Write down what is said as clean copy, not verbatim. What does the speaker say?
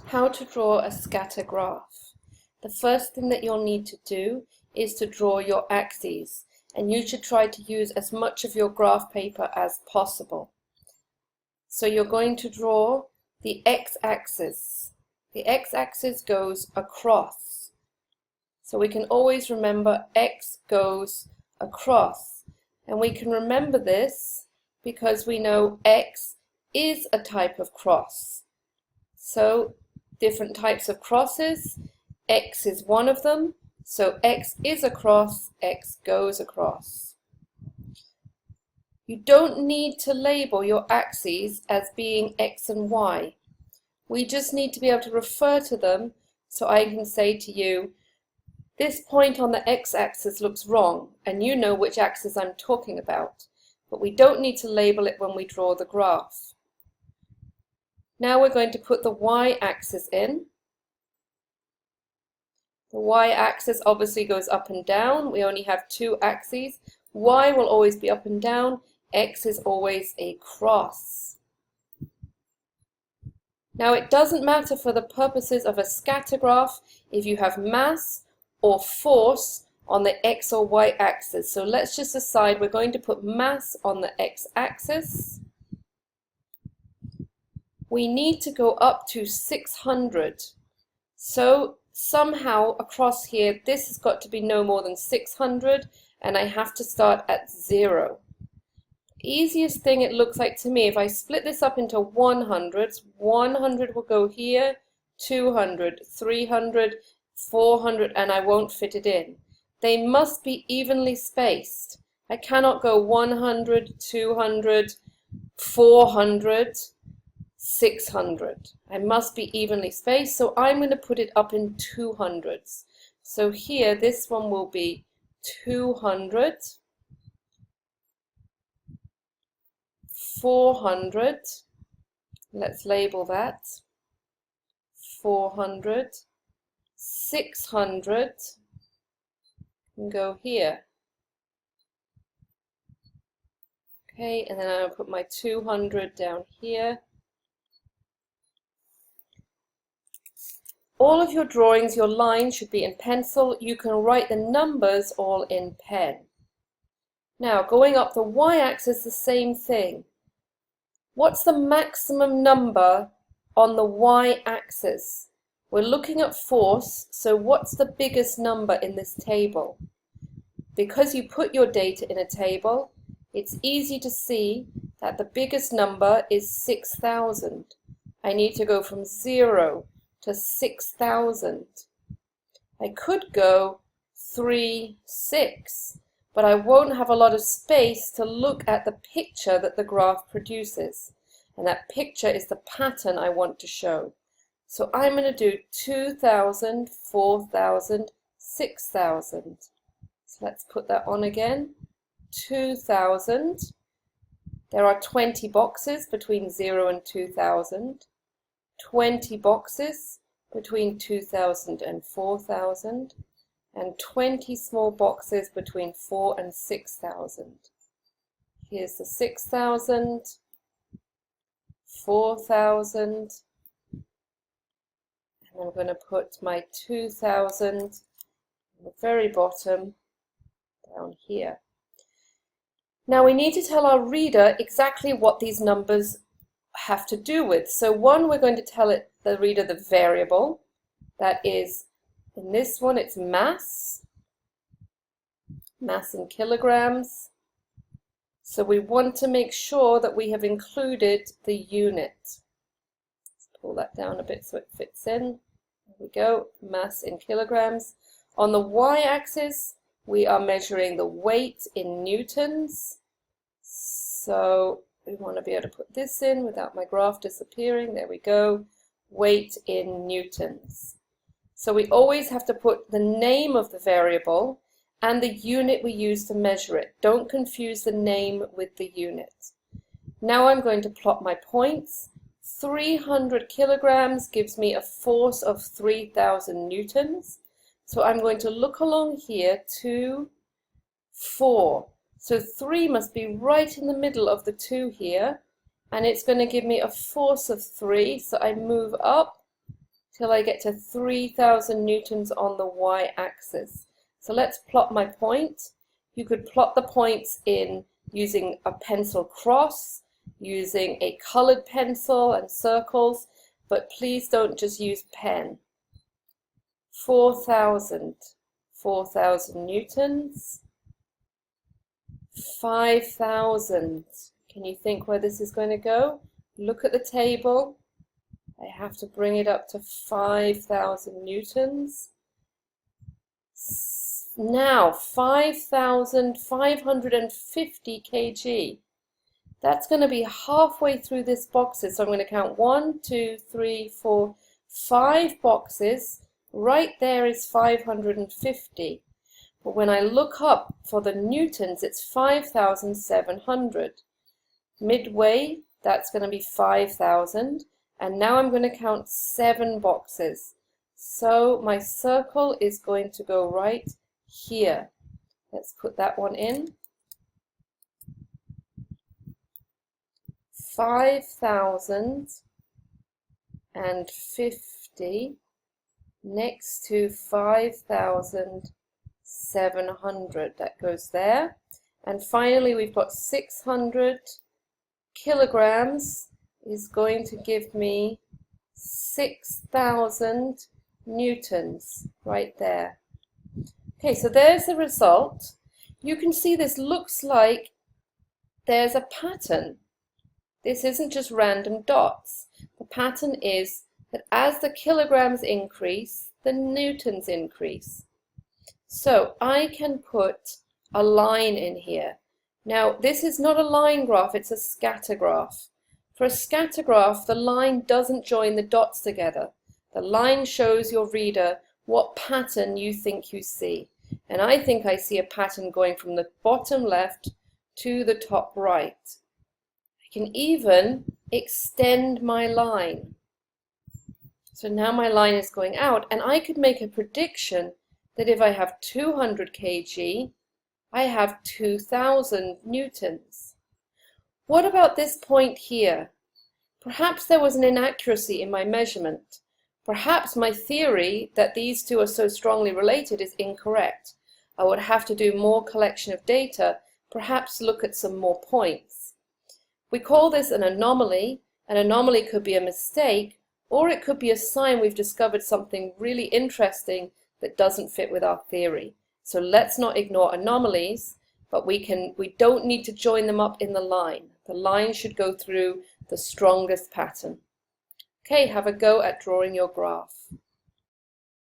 How to draw a scatter graph. The first thing that you'll need to do is to draw your axes, and you should try to use as much of your graph paper as possible. So you're going to draw the x-axis. The x-axis goes across. So we can always remember x goes across. And we can remember this because we know x is a type of cross. So different types of crosses, x is one of them. So x is across, x goes across. You don't need to label your axes as being x and y. We just need to be able to refer to them, so I can say to you, this point on the x-axis looks wrong, and you know which axis I'm talking about. But we don't need to label it when we draw the graph. Now we're going to put the y-axis in. The y-axis obviously goes up and down. We only have two axes. Y will always be up and down. X is always a cross. Now it doesn't matter for the purposes of a scatter graph if you have mass or force on the x or y axis. So let's just decide we're going to put mass on the x-axis. We need to go up to 600. So somehow across here this has got to be no more than 600, and I have to start at 0. Easiest thing it looks like to me, if I split this up into 100s, 100 will go here, 200, 300, 400, and I won't fit it in. They must be evenly spaced. I cannot go 100, 200, 400, 600. I must be evenly spaced, so I'm going to put it up in 200s. So here, this one will be 200, 400, let's label that, 400, 600, and go here. Okay, and then I'll put my 200 down here. All of your drawings, your lines should be in pencil. You can write the numbers all in pen. Now, going up the y-axis, the same thing. What's the maximum number on the y-axis? We're looking at force, so what's the biggest number in this table? Because you put your data in a table, it's easy to see that the biggest number is 6,000. I need to go from 0 to 6,000. I could go 3, 6. But I won't have a lot of space to look at the picture that the graph produces. And that picture is the pattern I want to show. So I'm going to do 2,000, 4,000, 6,000. So let's put that on again. 2,000. There are 20 boxes between 0 and 2,000. 20 boxes between 2,000 and 4,000. And 20 small boxes between 4 and 6,000. Here's the 6,000, 4,000, and I'm going to put my 2,000 on the very bottom down here. Now we need to tell our reader exactly what these numbers have to do with. So one, we're going to tell the reader the variable, that is, in this one, it's mass in kilograms. So we want to make sure that we have included the unit. Let's pull that down a bit so it fits in. There we go, mass in kilograms. On the y-axis, we are measuring the weight in newtons. So we want to be able to put this in without my graph disappearing. There we go, weight in newtons. So we always have to put the name of the variable and the unit we use to measure it. Don't confuse the name with the unit. Now I'm going to plot my points. 300 kilograms gives me a force of 3,000 newtons. So I'm going to look along here, 2, 4. So 3 must be right in the middle of the 2 here. And it's going to give me a force of 3. So I move up till I get to 3,000 newtons on the y-axis. So let's plot my point. You could plot the points in using a pencil cross, using a colored pencil and circles, but please don't just use pen. 4,000 newtons, 5,000. Can you think where this is going to go? Look at the table. I have to bring it up to 5,000 newtons. Now 5,550 kg. That's going to be halfway through this boxes. So I'm going to count 1, 2, 3, 4, 5 boxes. Right there is 550. But when I look up for the newtons, it's 5,700. Midway, that's going to be 5,000. And now I'm going to count 7 boxes. So my circle is going to go right here. Let's put that one in. 5,050 next to 5,700. That goes there. And finally we've got 600 kilograms is going to give me 6,000 newtons right there. Okay, so there's the result. You can see this looks like there's a pattern. This isn't just random dots. The pattern is that as the kilograms increase, the newtons increase. So I can put a line in here. Now, this is not a line graph, it's a scatter graph. For a scatter graph, the line doesn't join the dots together. The line shows your reader what pattern you think you see. And I think I see a pattern going from the bottom left to the top right. I can even extend my line. So now my line is going out, and I could make a prediction that if I have 200 kg, I have 2,000 newtons. What about this point here? Perhaps there was an inaccuracy in my measurement. Perhaps my theory that these two are so strongly related is incorrect. I would have to do more collection of data, perhaps look at some more points. We call this an anomaly. An anomaly could be a mistake, or it could be a sign we've discovered something really interesting that doesn't fit with our theory. So let's not ignore anomalies, but we don't need to join them up in the line. The line should go through the strongest pattern. Okay, have a go at drawing your graph.